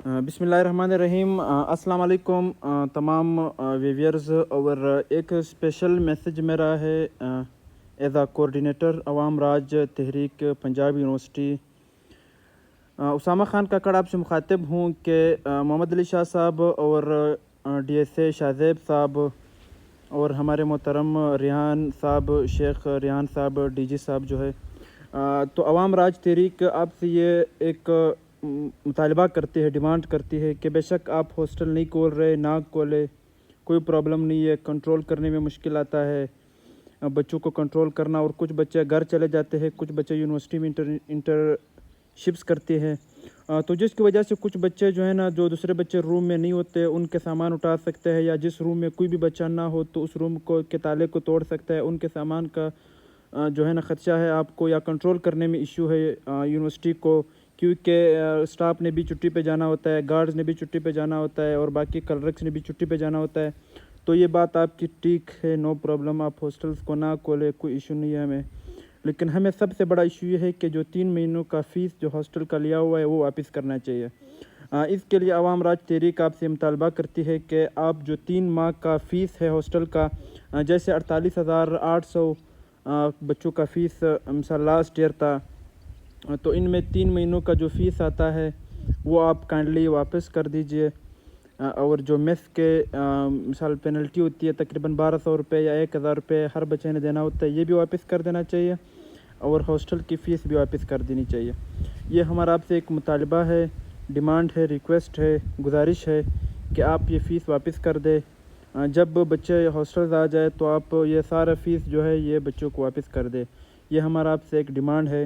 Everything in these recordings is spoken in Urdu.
بسم اللہ الرحمن الرحیم۔ السلام علیکم تمام ویورز، اور ایک اسپیشل میسیج میرا ہے ایز اے کوآرڈینیٹر عوام راج تحریک پنجاب یونیورسٹی اسامہ خان ککڑ آپ سے مخاطب ہوں کہ محمد علی شاہ صاحب اور ڈی ایس اے شاہ زیب صاحب اور ہمارے محترم ریحان صاحب، شیخ ریحان صاحب ڈی جی صاحب جو ہے، تو عوام راج تحریک آپ سے یہ ایک مطالبہ کرتی ہے، ڈیمانڈ کرتی ہے کہ بے شک آپ ہاسٹل نہیں کھول رہے، نہ کھولے، کوئی پرابلم نہیں ہے، کنٹرول کرنے میں مشکل آتا ہے بچوں کو کنٹرول کرنا، اور کچھ بچے گھر چلے جاتے ہیں، کچھ بچے یونیورسٹی میں انٹرشپس کرتے ہیں، تو جس کی وجہ سے کچھ بچے جو ہے نا، جو دوسرے بچے روم میں نہیں ہوتے ان کے سامان اٹھا سکتے ہیں، یا جس روم میں کوئی بھی بچہ نہ ہو تو اس روم کے تالے کو توڑ سکتا ہے، ان کے سامان کا جو ہے نا خدشہ ہے آپ کو، یا کنٹرول کرنے میں ایشو ہے یونیورسٹی کو، کیونکہ اسٹاف نے بھی چھٹی پہ جانا ہوتا ہے، گارڈز نے بھی چھٹی پہ جانا ہوتا ہے، اور باقی کلرکس نے بھی چھٹی پہ جانا ہوتا ہے۔ تو یہ بات آپ کی ٹھیک ہے، نو پرابلم، آپ ہاسٹلس کو نہ کھولے، کوئی ایشو نہیں ہے ہمیں، لیکن ہمیں سب سے بڑا ایشو یہ ہے کہ جو 3 مہینوں کا فیس جو ہاسٹل کا لیا ہوا ہے وہ واپس کرنا چاہیے۔ اس کے لیے عوام راج تحریک آپ سے مطالبہ کرتی ہے کہ آپ جو 3 ماہ کا فیس ہے ہاسٹل کا، جیسے 48,800 بچوں کا فیس مثلا لاسٹ ایئر تھا، تو ان میں 3 مہینوں کا جو فیس آتا ہے وہ آپ کائنڈلی واپس کر دیجئے، اور جو میس کے مثال پینلٹی ہوتی ہے تقریباً 1,200 روپے یا 1,000 روپے ہر بچے نے دینا ہوتا ہے، یہ بھی واپس کر دینا چاہیے، اور ہاسٹل کی فیس بھی واپس کر دینی چاہیے۔ یہ ہمارا آپ سے ایک مطالبہ ہے، ڈیمانڈ ہے، ریکویسٹ ہے، گزارش ہے کہ آپ یہ فیس واپس کر دیں۔ جب بچے ہاسٹلز آ جائے تو آپ یہ سارا فیس جو ہے یہ بچوں کو واپس کر دیں، یہ ہمارا آپ سے ایک ڈیمانڈ ہے۔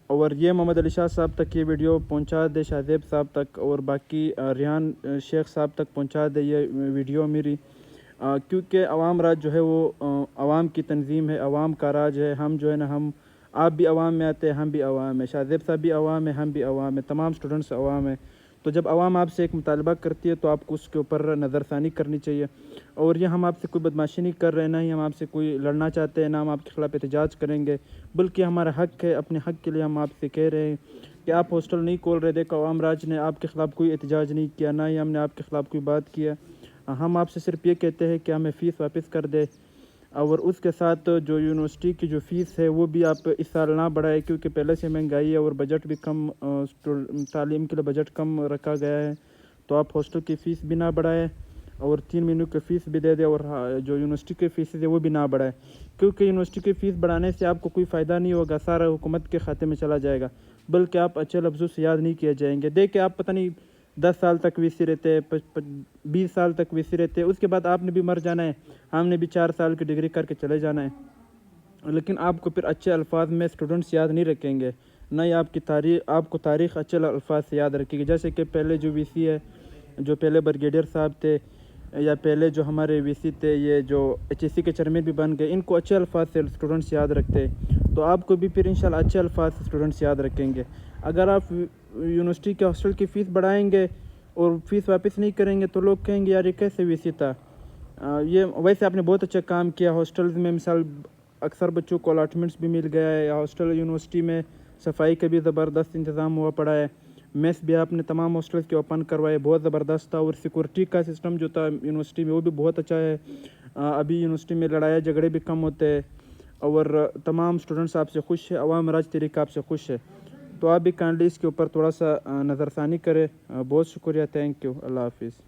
اور یہ محمد علی شاہ صاحب تک یہ ویڈیو پہنچا دے، شاہ زیب صاحب تک، اور باقی ریحان شیخ صاحب تک پہنچا دے یہ ویڈیو میری، کیونکہ عوام راج جو ہے وہ عوام کی تنظیم ہے، عوام کا راج ہے، ہم جو ہے نا آپ بھی عوام میں آتے ہیں، ہم بھی عوام ہیں، شاہ زیب صاحب بھی عوام ہیں، ہم بھی عوام ہیں، تمام اسٹوڈنٹس عوام ہیں۔ تو جب عوام آپ سے ایک مطالبہ کرتی ہے تو آپ کو اس کے اوپر نظر ثانی کرنی چاہیے، اور یہ ہم آپ سے کوئی بدماشی نہیں کر رہے، نہ ہی ہم آپ سے کوئی لڑنا چاہتے ہیں، نہ ہم آپ کے خلاف احتجاج کریں گے، بلکہ ہمارا حق ہے، اپنے حق کے لیے ہم آپ سے کہہ رہے ہیں کہ آپ ہاسٹل نہیں کھول رہے۔ دیکھو عوام راج نے آپ کے خلاف کوئی احتجاج نہیں کیا، نہ ہی ہم نے آپ کے خلاف کوئی بات کیا، ہم آپ سے صرف یہ کہتے ہیں کہ ہمیں فیس واپس کر دے، اور اس کے ساتھ جو یونیورسٹی کی جو فیس ہے وہ بھی آپ اس سال نہ بڑھائے، کیونکہ پہلے سے مہنگائی ہے اور بجٹ بھی کم، تعلیم کے لیے بجٹ کم رکھا گیا ہے، تو آپ ہاسٹل کی فیس بھی نہ بڑھائے، اور 3 مہینوں کی فیس بھی دے دے، اور جو یونیورسٹی کی فیس ہے وہ بھی نہ بڑھائے، کیونکہ یونیورسٹی کی فیس بڑھانے سے آپ کو کوئی فائدہ نہیں ہوگا، سارا حکومت کے کھاتے میں چلا جائے گا، بلکہ آپ اچھے لفظوں سے یاد نہیں کیے جائیں گے۔ دیکھیں آپ پتہ نہیں 10 سال تک وی سی رہتے، 20 سال تک وی سی رہتے، اس کے بعد آپ نے بھی مر جانا ہے، ہم نے بھی 4 سال کی ڈگری کر کے چلے جانا ہے، لیکن آپ کو پھر اچھے الفاظ میں اسٹوڈنٹس یاد نہیں رکھیں گے، نہ ہی آپ کو تاریخ اچھے الفاظ سے یاد رکھے گی۔ جیسے کہ پہلے جو وی سی ہے، جو پہلے بریگیڈیئر صاحب تھے، یا پہلے جو ہمارے وی سی تھے، یہ جو ایچ ایس سی کے چیئرمین بھی بن گئے، ان کو اچھے الفاظ سے اسٹوڈنٹس یاد رکھتے، تو آپ کو بھی پھر انشاءاللہ اچھے الفاظ سے اسٹوڈنٹس یاد رکھیں گے۔ اگر آپ یونیورسٹی کے ہاسٹل کی فیس بڑھائیں گے اور فیس واپس نہیں کریں گے تو لوگ کہیں گے یار یہ کیسے وی سی تھا۔ یہ ویسے آپ نے بہت اچھا کام کیا، ہاسٹلز میں مثال اکثر بچوں کو الاٹمنٹس بھی مل گیا ہے، ہاسٹل یونیورسٹی میں صفائی کا بھی زبردست انتظام ہوا پڑا ہے، میس بھی آپ نے تمام ہاسٹلز کے اوپن کروائے، بہت زبردست تھا، اور سیکورٹی کا سسٹم جو تھا یونیورسٹی میں وہ بھی بہت اچھا ہے، ابھی یونیورسٹی میں لڑائی جھگڑے بھی کم ہوتے ہیں، اور تمام اسٹوڈنٹس آپ سے خوش ہے، عوام راج تحریک آپ سے خوش ہے، تو آپ بھی کائنڈلی اس کے اوپر تھوڑا سا نظر ثانی کرے۔ بہت شکریہ، تھینک یو، اللہ حافظ۔